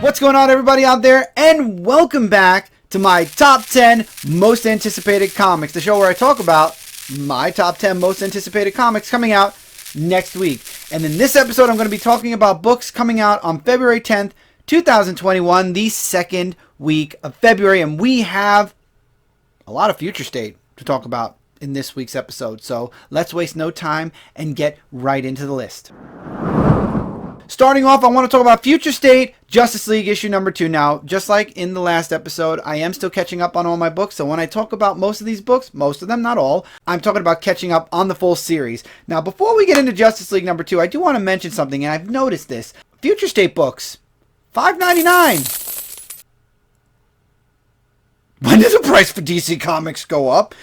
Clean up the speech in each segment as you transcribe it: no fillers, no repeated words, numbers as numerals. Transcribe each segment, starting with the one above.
What's going on, everybody out there, and welcome back to my top 10 most anticipated comics, the show where I talk about my top 10 most anticipated comics coming out next week. And in this episode, I'm going to be talking about books coming out on February 10th, 2021, the second week of February, and we have a lot of Future State to talk about in this week's episode. So let's waste no time and get right into the list. Starting off, I want to talk about Future State Justice League issue number 2. Now, just like in the last episode, I am still catching up on all my books. So when I talk about most of these books, most of them, not all, I'm talking about catching up on the full series. Now, before we get into Justice League number 2, I do want to mention something, and I've noticed this. Future State books, $5.99. When does the price for DC Comics go up?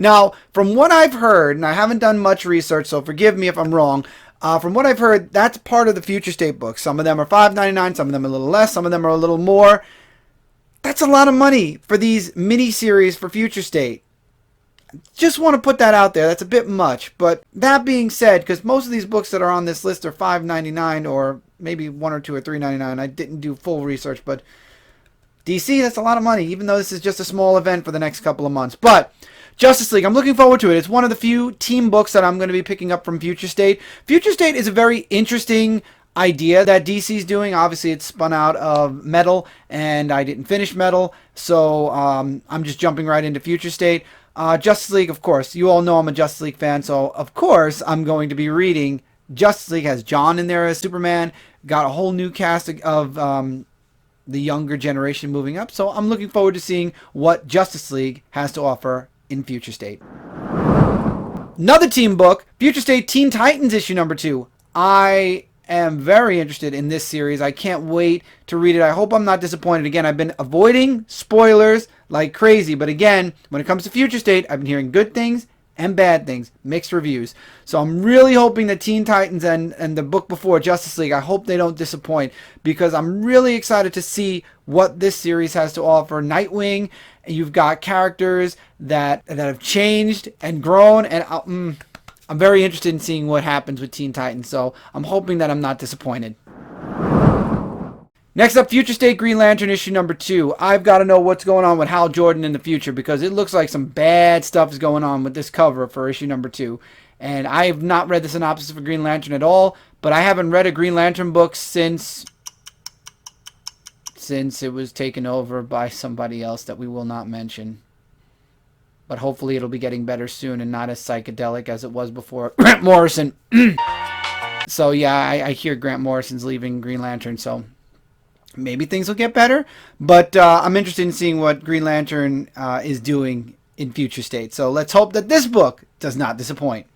Now, from what I've heard, and I haven't done much research, so forgive me if I'm wrong, from what I've heard, that's part of the Future State books. Some of them are $5.99, some of them are a little less, some of them are a little more. That's a lot of money for these mini-series for Future State. Just want to put that out there. That's a bit much. But that being said, because most of these books that are on this list are $5.99 or maybe 1 or 2 or $3.99. I didn't do full research, but DC, that's a lot of money, even though this is just a small event for the next couple of months. But Justice League, I'm looking forward to it. It's one of the few team books that I'm going to be picking up from Future State. Future State is a very interesting idea that DC's doing. Obviously, it's spun out of Metal, and I didn't finish Metal, so I'm just jumping right into Future State. Justice League, of course. You all know I'm a Justice League fan, so of course I'm going to be reading. Justice League has John in there as Superman. Got a whole new cast of the younger generation moving up, so I'm looking forward to seeing what Justice League has to offer in Future State. Another team book, Future State Teen Titans issue number 2. I am very interested in this series. I can't wait to read it. I hope I'm not disappointed. Again, I've been avoiding spoilers like crazy, but again, when it comes to Future State, I've been hearing good things and bad things, mixed reviews. So I'm really hoping that Teen Titans and the book before, Justice League, I hope they don't disappoint, because I'm really excited to see what this series has to offer. Nightwing, you've got characters that have changed and grown, and I'm very interested in seeing what happens with Teen Titans, so I'm hoping that I'm not disappointed. Next up, Future State Green Lantern issue number 2. I've got to know what's going on with Hal Jordan in the future, because it looks like some bad stuff is going on with this cover for issue number 2. And I have not read the synopsis for Green Lantern at all, but I haven't read a Green Lantern book since it was taken over by somebody else that we will not mention. But hopefully it'll be getting better soon and not as psychedelic as it was before. Grant Morrison. So yeah, I hear Grant Morrison's leaving Green Lantern, so maybe things will get better, but I'm interested in seeing what Green Lantern is doing in Future State. So let's hope that this book does not disappoint.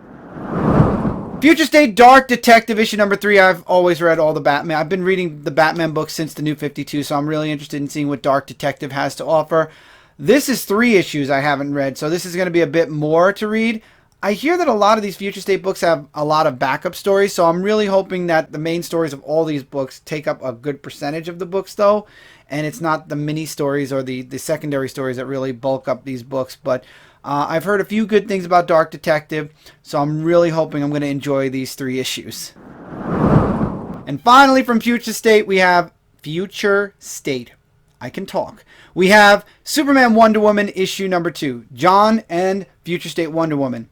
Future State Dark Detective issue number 3. I've always read all the Batman. I've been reading the Batman books since the New 52, so I'm really interested in seeing what Dark Detective has to offer. This is 3 issues I haven't read, so this is going to be a bit more to read. I hear that a lot of these Future State books have a lot of backup stories, so I'm really hoping that the main stories of all these books take up a good percentage of the books, though, and it's not the mini stories or the secondary stories that really bulk up these books. But I've heard a few good things about Dark Detective, so I'm really hoping I'm going to enjoy these 3 issues. And finally, from Future State, we have Future State. I can talk. We have Superman Wonder Woman issue number 2. John and Future State Wonder Woman.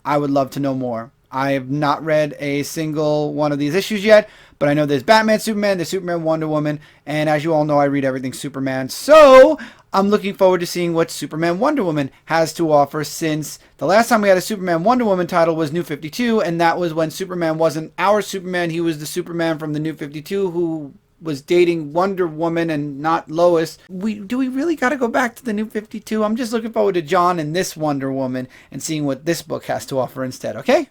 I would love to know more. I have not read a single one of these issues yet, but I know there's Batman, Superman, there's Superman, Wonder Woman, and as you all know, I read everything Superman, so I'm looking forward to seeing what Superman Wonder Woman has to offer, since the last time we had a Superman Wonder Woman title was New 52, and that was when Superman wasn't our Superman, he was the Superman from the New 52 who was dating Wonder Woman and not Lois. Do we really got to go back to the New 52? I'm just looking forward to John and this Wonder Woman and seeing what this book has to offer instead, okay?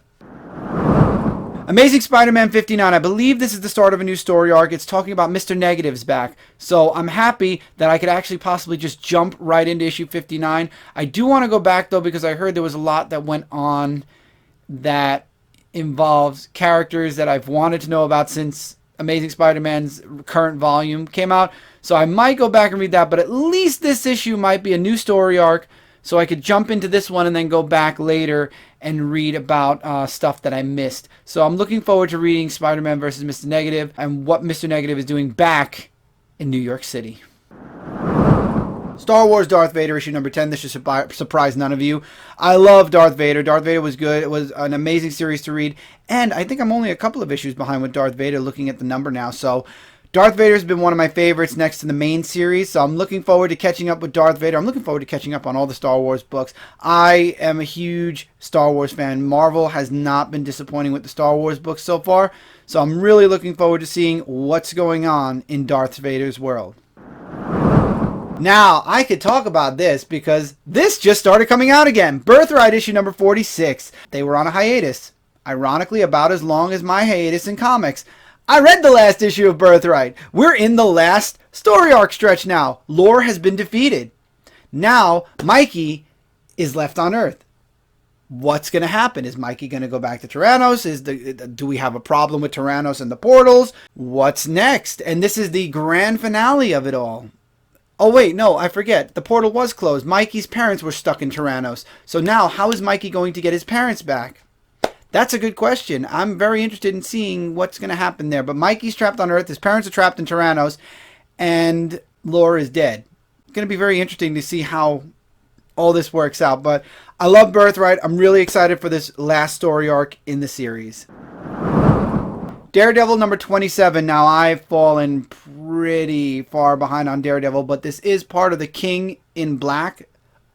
Amazing Spider-Man 59. I believe this is the start of a new story arc. It's talking about Mr. Negative's back. So I'm happy that I could actually possibly just jump right into issue 59. I do want to go back, though, because I heard there was a lot that went on that involves characters that I've wanted to know about since Amazing Spider-Man's current volume came out. So I might go back and read that, but at least this issue might be a new story arc. so I could jump into this one and then go back later and read about stuff that I missed. So I'm looking forward to reading Spider-Man versus Mr. Negative and what Mr. Negative is doing back in New York City. Star Wars Darth Vader issue number 10. This should surprise none of you. I love Darth Vader. Darth Vader was good. It was an amazing series to read. And I think I'm only a couple of issues behind with Darth Vader looking at the number now. So Darth Vader's been one of my favorites next to the main series. So I'm looking forward to catching up with Darth Vader. I'm looking forward to catching up on all the Star Wars books. I am a huge Star Wars fan. Marvel has not been disappointing with the Star Wars books so far. So I'm really looking forward to seeing what's going on in Darth Vader's world. Now, I could talk about this because this just started coming out again. Birthright issue number 46. They were on a hiatus. Ironically, about as long as my hiatus in comics. I read the last issue of Birthright. We're in the last story arc stretch now. Lore has been defeated. Now, Mikey is left on Earth. What's going to happen? Is Mikey going to go back to Tyrannos? Do we have a problem with Tyrannos and the portals? What's next? And this is the grand finale of it all. Oh wait, no, I forget. The portal was closed. Mikey's parents were stuck in Tyrannos. So now, how is Mikey going to get his parents back? That's a good question. I'm very interested in seeing what's going to happen there. But Mikey's trapped on Earth. His parents are trapped in Tyrannos. And Lore is dead. It's going to be very interesting to see how all this works out. But I love Birthright. I'm really excited for this last story arc in the series. Daredevil number 27. Now, I've fallen pretty far behind on Daredevil, but this is part of the King in Black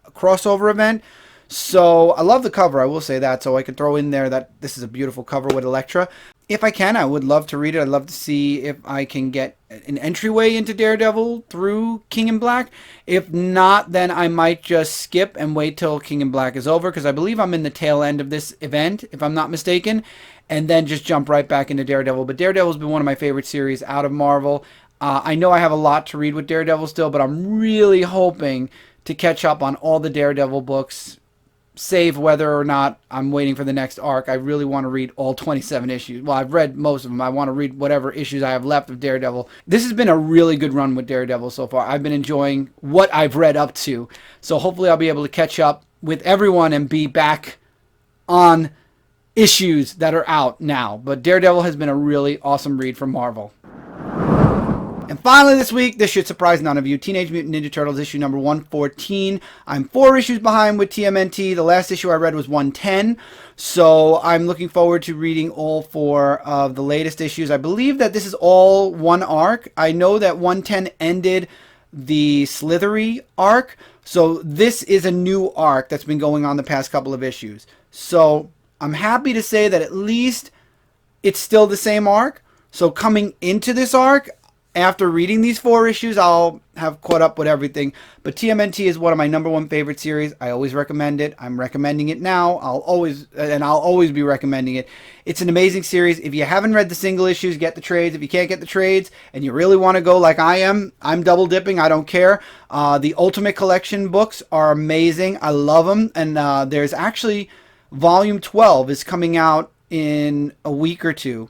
crossover event. So I love the cover, I will say that, so I can throw in there that this is a beautiful cover with Elektra. If I can, I would love to read it. I'd love to see if I can get an entryway into Daredevil through King in Black. If not, then I might just skip and wait till King in Black is over, because I believe I'm in the tail end of this event, if I'm not mistaken, and then just jump right back into Daredevil. But Daredevil's been one of my favorite series out of Marvel. I know I have a lot to read with Daredevil still, but I'm really hoping to catch up on all the Daredevil books, save whether or not I'm waiting for the next arc. I really want to read all 27 issues. Well, I've read most of them. I want to read whatever issues I have left of Daredevil. This has been a really good run with Daredevil so far. I've been enjoying what I've read up to. So hopefully I'll be able to catch up with everyone and be back on issues that are out now. But Daredevil has been a really awesome read from Marvel. And finally this week, this should surprise none of you, Teenage Mutant Ninja Turtles issue number 114. I'm 4 issues behind with TMNT. The last issue I read was 110. So I'm looking forward to reading all 4 of the latest issues. I believe that this is all one arc. I know that 110 ended the Slithery arc. So this is a new arc that's been going on the past couple of issues. So I'm happy to say that at least it's still the same arc. So coming into this arc, after reading these 4 issues, I'll have caught up with everything. But TMNT is one of my #1 favorite series. I always recommend it. I'm recommending it now. I'll always be recommending it. It's an amazing series. If you haven't read the single issues, get the trades. If you can't get the trades and you really want to go like I am, I'm double dipping. I don't care. The Ultimate Collection books are amazing. I love them. And there's actually Volume 12 is coming out in a week or two.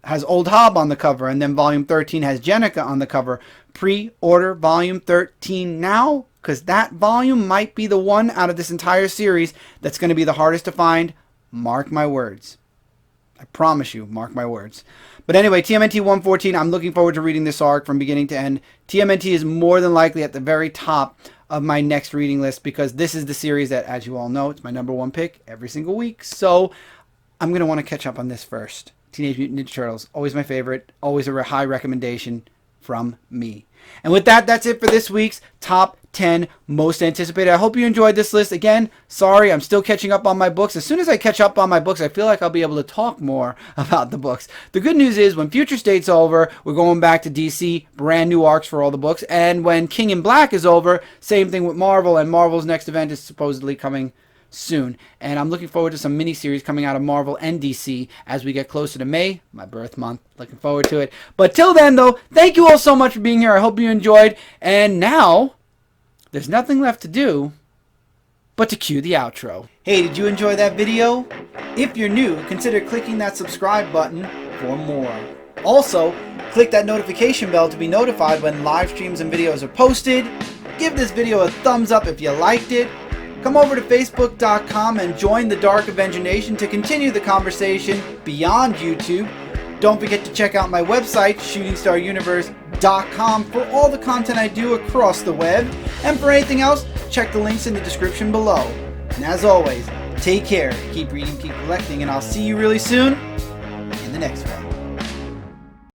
Has Old Hob on the cover, and then Volume 13 has Jenica on the cover. Pre-order Volume 13 now, because that volume might be the one out of this entire series that's going to be the hardest to find. Mark my words. I promise you, mark my words. But anyway, TMNT 114, I'm looking forward to reading this arc from beginning to end. TMNT is more than likely at the very top of my next reading list, because this is the series that, as you all know, it's my #1 pick every single week. So I'm going to want to catch up on this first. Teenage Mutant Ninja Turtles, always my favorite, always a high recommendation from me. And with that, that's it for this week's Top 10 Most Anticipated. I hope you enjoyed this list. Again, sorry, I'm still catching up on my books. As soon as I catch up on my books, I feel like I'll be able to talk more about the books. The good news is, when Future State's over, we're going back to DC, brand new arcs for all the books. And when King in Black is over, same thing with Marvel, and Marvel's next event is supposedly coming soon. And I'm looking forward to some miniseries coming out of Marvel and DC as we get closer to May, my birth month. Looking forward to it. But till then, though, thank you all so much for being here. I hope you enjoyed. And now, there's nothing left to do but to cue the outro. Hey, did you enjoy that video? If you're new, consider clicking that subscribe button for more. Also, click that notification bell to be notified when live streams and videos are posted. Give this video a thumbs up if you liked it. Come over to Facebook.com and join the Dark Avenger Nation to continue the conversation beyond YouTube. Don't forget to check out my website, shootingstaruniverse.com, for all the content I do across the web. And for anything else, check the links in the description below. And as always, take care, keep reading, keep collecting, and I'll see you really soon in the next one.